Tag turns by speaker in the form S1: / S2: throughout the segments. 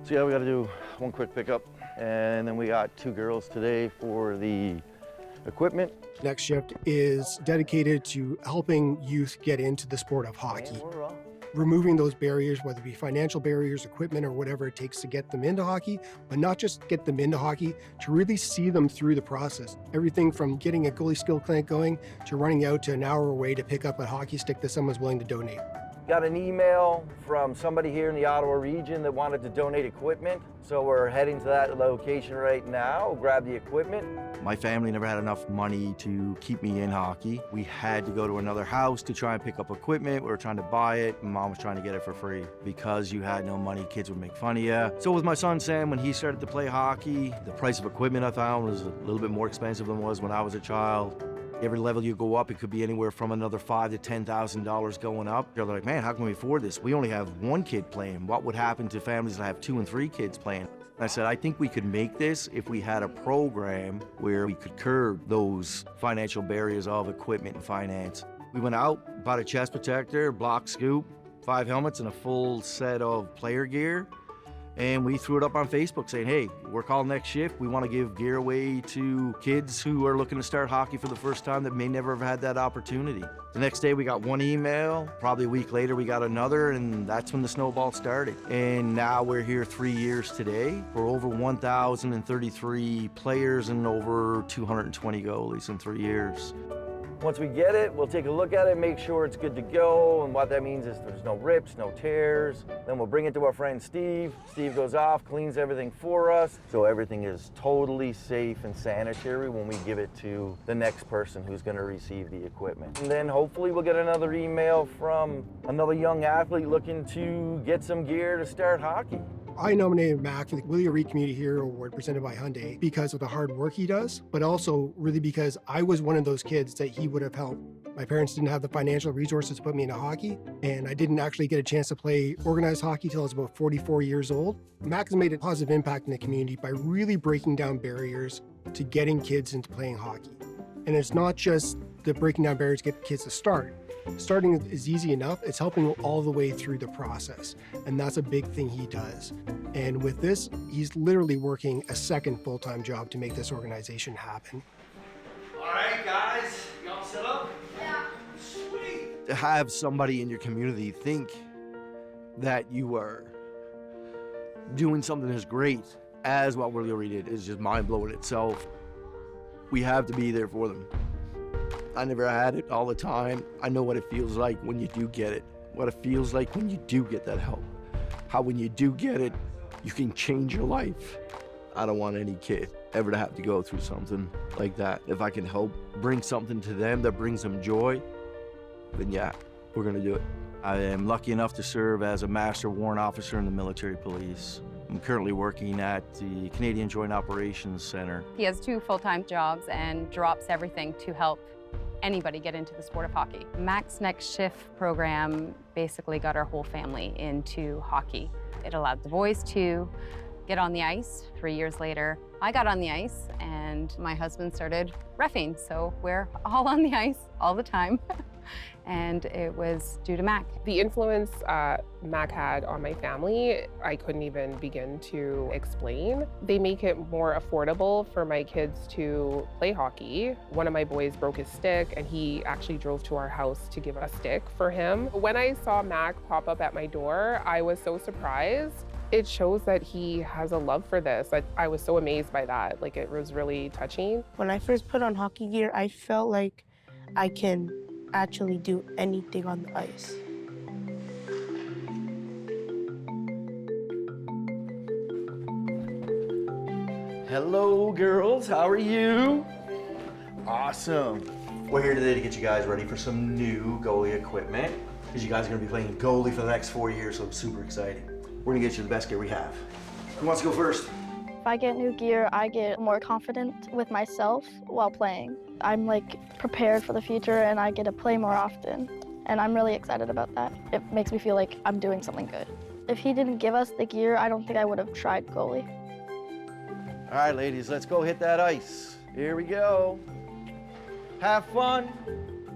S1: So yeah, we got to do one quick pickup, and then we got 2 girls today for the equipment.
S2: Next Shift is dedicated to helping youth get into the sport of hockey.
S1: And we're off.
S2: Removing those barriers, whether it be financial barriers, equipment, or whatever it takes to get them into hockey, but not just get them into hockey, to really see them through the process. Everything from getting a goalie skill clinic going to running out to an hour away to pick up a hockey stick that someone's willing to donate.
S1: Got an email from somebody here in the Ottawa region that wanted to donate equipment. So we're heading to that location right now, grab the equipment.
S3: My family never had enough money to keep me in hockey. We had to go to another house to try and pick up equipment. We were trying to buy it. Mom was trying to get it for free. Because you had no money, kids would make fun of you. So with my son Sam, when he started to play hockey, the price of equipment I found was a little bit more expensive than it was when I was a child. Every level you go up, it could be anywhere from another $5,000 to $10,000 going up. They're like, man, how can we afford this? We only have 1 kid playing. What would happen to families that have 2 and 3 kids playing? And I said, I think we could make this if we had a program where we could curb those financial barriers of equipment and finance. We went out, bought a chest protector, block scoop, 5 helmets, and a full set of player gear. And we threw it up on Facebook saying, hey, we're called Next Shift. We want to give gear away to kids who are looking to start hockey for the first time that may never have had that opportunity. The next day we got 1 email, probably a week later we got another, and that's when the snowball started. And now we're here 3 years today. We're over 1,033 players and over 220 goalies in 3 years.
S1: Once we get it, we'll take a look at it, make sure it's good to go, and what that means is there's no rips, no tears. Then we'll bring it to our friend Steve. Steve goes off, cleans everything for us, so everything is totally safe and sanitary when we give it to the next person who's gonna receive the equipment. And then hopefully we'll get another email from another young athlete looking to get some gear to start hockey.
S2: I nominated Mac for the Willie O'Ree Community Hero Award presented by Hyundai because of the hard work he does, but also really because I was one of those kids that he would have helped. My parents didn't have the financial resources to put me into hockey, and I didn't actually get a chance to play organized hockey till I was about 44 years old. Mac has made a positive impact in the community by really breaking down barriers to getting kids into playing hockey. And it's not just the breaking down barriers to get kids to start. Starting is easy enough. It's helping all the way through the process. And that's a big thing he does. And with this, he's literally working a second full-time job to make this organization happen.
S3: All right, guys, you all set up? Yeah. Sweet. To have somebody in your community think that you are doing something as great as what Willie O'Ree did is just mind-blowing itself. We have to be there for them. I never had it all the time. I know what it feels like when you do get it, what it feels like when you do get that help, how when you do get it, you can change your life. I don't want any kid ever to have to go through something like that. If I can help bring something to them that brings them joy, then yeah, we're gonna do it. I am lucky enough to serve as a master warrant officer in the military police. I'm currently working at the Canadian Joint Operations Center.
S4: He has 2 full-time jobs and drops everything to help anybody get into the sport of hockey. Mac's Next Shift program basically got our whole family into hockey. It allowed the boys to get on the ice. 3 years later, I got on the ice and my husband started reffing, so we're all on the ice all the time. And it was due to Mac.
S5: The influence Mac had on my family, I couldn't even begin to explain. They make it more affordable for my kids to play hockey. One of my boys broke his stick and he actually drove to our house to give a stick for him. When I saw Mac pop up at my door, I was so surprised. It shows that he has a love for this. I was so amazed by that. Like, it was really touching.
S6: When I first put on hockey gear, I felt like I can actually do anything on the ice.
S1: Hello, girls, how are you? Awesome. We're here today to get you guys ready for some new goalie equipment, because you guys are gonna be playing goalie for the next 4 years, so it's super exciting. We're gonna get you the best gear we have. Who wants to go first?
S7: If I get new gear, I get more confident with myself while playing. I'm prepared for the future and I get to play more often. And I'm really excited about that. It makes me feel like I'm doing something good. If he didn't give us the gear, I don't think I would have tried goalie.
S1: All right, ladies, let's go hit that ice. Here we go. Have fun.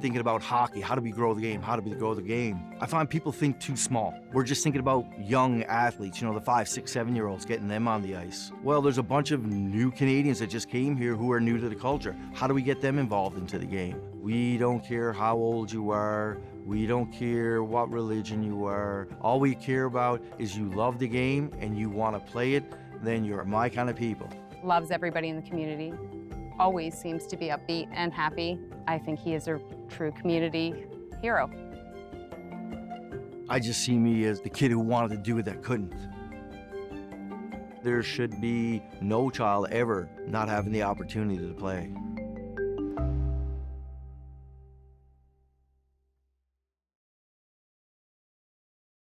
S3: thinking about hockey. How do we grow the game? How do we grow the game? I find people think too small. We're just thinking about young athletes, the 5, 6, 7-year-olds, getting them on the ice. Well, there's a bunch of new Canadians that just came here who are new to the culture. How do we get them involved into the game? We don't care how old you are. We don't care what religion you are. All we care about is you love the game and you want to play it, then you're my kind of people.
S4: Loves everybody in the community. Always seems to be upbeat and happy. I think he is a true community hero.
S3: I just see me as the kid who wanted to do it that couldn't. There should be no child ever not having the opportunity to play.